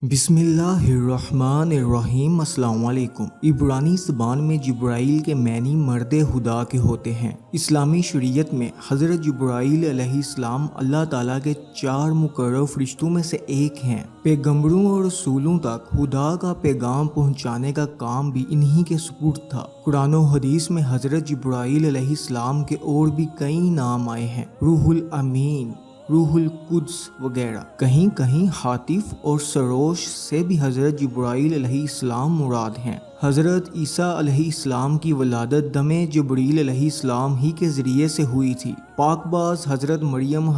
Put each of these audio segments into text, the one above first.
बिस्मिल्लाहिर्रहमानिर्रहीम। अस्सलाम वालेकुम। इब्रानी ज़बान में जिब्राइल के मैनी मर्द खुदा के होते हैं। इस्लामी शरीयत में हज़रत जिब्राइल अलैहिस्सलाम अल्लाह ताला के 4 मुकर्रब फरिश्तों में से एक हैं। पैगंबरों और रसूलों तक खुदा का पैगाम पहुंचाने का काम भी इन्हीं के सुपुर्द था। कुरान और हदीस में हज़रत जिब्राइल अलैहिस्सलाम के और भी कई नाम आए हैं, रूहुल अमीन, रूहुल कुद्स वगैरह। कहीं कहीं हातिफ और सरोश से भी हज़रत जिब्राइल अलैहिस्सलाम मुराद हैं। हज़रत ईसा अलैहिस्सलाम की वलादत दमे जिब्रील अलैहिस्सलाम ही के ज़रिए से हुई थी। पाकबाज हज़रत मरियम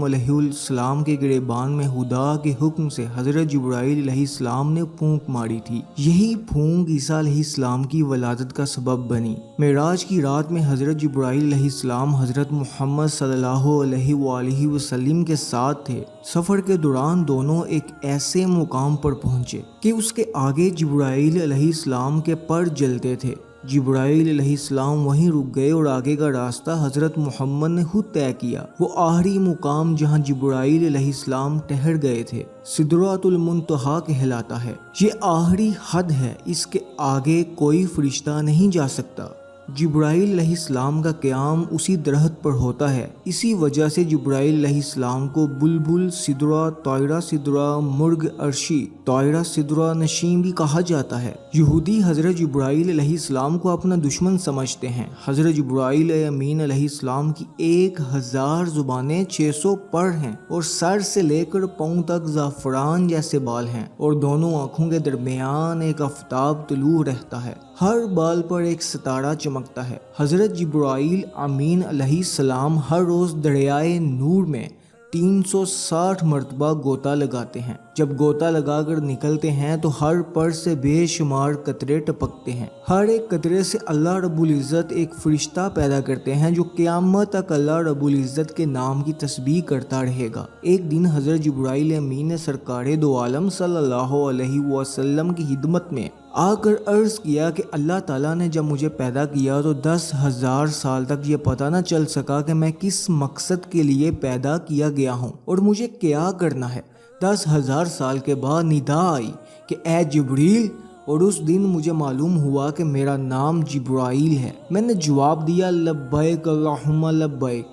अलैहिस्सलाम के गिरेबान में खुदा के हुक्म से हज़रत जिब्राइल अलैहिस्सलाम ने फूंक मारी थी। यही फूंक ईसा अलैहिस्सलाम की वलादत का सबब बनी। मेराज की रात में हज़रत जिब्राइल अलैहिस्सलाम हज़रत मोहम्मद सल्लल्लाहु अलैहि वसल्लम के साथ थे। सफ़र के दौरान दोनों एक ऐसे मुकाम पर पहुँचे कि उसके आगे जिब्राइल अलैहिस्सलाम के पर जलते थे। जिब्राइल अलैहिस्सलाम वहीं रुक गए और आगे का रास्ता हज़रत मोहम्मद ने खुद तय किया। वो आखिरी मुकाम जहां जिब्राइल अलैहिस्सलाम ठहर गए थे सिदरातुल मुंतहा कहलाता है। ये आखिरी हद है, इसके आगे कोई फरिश्ता नहीं जा सकता। जिब्राइल अलैहिस्सलाम का क़याम उसी दरख्त पर होता है। इसी वजह से जिब्राइल अलैहिस्सलाम को बुलबुल सिदरा, तोयरा सिदरा, मुर्ग अर्शी, तोयरा सिदरा नशीं भी कहा जाता है। यहूदी हज़रत जिब्राइल अलैहिस्सलाम को अपना दुश्मन समझते हैं। हज़रत जिब्राइल अमीन अलैहिस्सलाम की 1000 ज़ुबानें, 600 पर हैं और सर से लेकर पाँव तक ज़ाफ़रान जैसे बाल हैं और दोनों आँखों के दरमियान एक आफ़ताब तुलू रहता है। हर बाल पर एक सितारा चमकता है। हज़रत जिब्राइल अमीन अलैहिस्सलाम हर रोज़ दरियाए नूर में 360 मरतबा गोता लगाते हैं। जब गोता लगाकर निकलते हैं तो हर पर से बेशुमार कतरे टपकते हैं। हर एक कतरे से अल्लाह रब्बुल इज़्ज़त एक फरिश्ता पैदा करते हैं जो क़यामत तक अल्लाह रब्बुल इज़्ज़त के नाम की तस्बीह करता रहेगा। एक दिन हज़रत जिब्राइल अमीन ने सरकारे दो आलम सल्लल्लाहु अलैहि वसल्लम की खिदमत में आकर अर्ज़ किया कि अल्लाह ताला ने जब मुझे पैदा किया तो 10,000 साल तक ये पता न चल सका कि मैं किस मकसद के लिए पैदा किया गया हूँ और मुझे क्या करना है। 10,000 साल के बाद निदा आई कि ए जिब्रील, और उस दिन मुझे मालूम हुआ कि मेरा नाम जिब्राइल है। मैंने जवाब दिया लब्बैक अल्लाहुम्मा लब्बैक।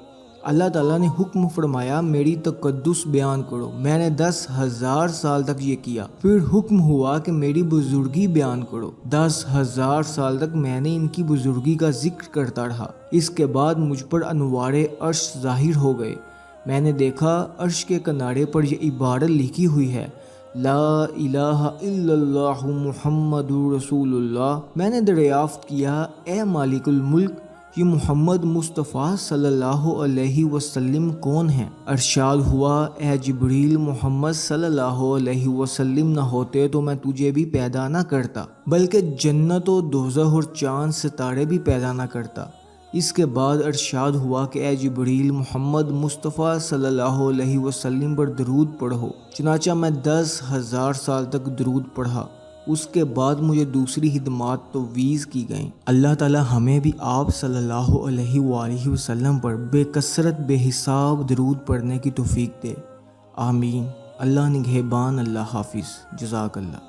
अल्लाह ताला ने हुक्म फरमाया मेरी तक़द्दुस बयान करो। मैंने 10,000 साल तक ये किया। फिर हुक्म हुआ कि मेरी बुजुर्गी बयान करो। 10,000 साल तक मैंने इनकी बुजुर्गी का जिक्र करता रहा। इसके बाद मुझ पर अनवारे अर्श ज़ाहिर हो गए। मैंने देखा अर्श के किनारे पर यह इबारत लिखी हुई है, ला इलाहा इल्लल्लाहु मुहम्मदुर रसूलुल्लाह। मैंने दरियाफ्त किया, ए मालिकुल मुल्क, ये मोहम्मद मुस्तफ़ा सल्लल्लाहु अलैहि वसल्लम कौन हैं? अरशाद हुआ, ए जिब्रील, मोहम्मद सल्लल्लाहु अलैहि वसल्लम न होते तो मैं तुझे भी पैदा न करता, बल्कि जन्नत और दोज़ख और चाँद सितारे भी पैदा न करता। इसके बाद अरशाद हुआ कि ए जिब्रील, मोहम्मद मुस्तफ़ा सल्लल्लाहु अलैहि वसल्लम पर दरूद पढ़ो। चुनाचा मैं 10,000 साल तक दरूद पढ़ा। उसके बाद मुझे दूसरी हिदमात तवीज़ की गईं। अल्लाह ताला हमें भी आप सल्लल्लाहु अलैहि वसल्लम पर बेकसरत बेहिसाब दरूद पढ़ने की तौफीक दे। आमीन। अल्लाह निगहबान। अल्लाह हाफिज़। जज़ाकल्लाह।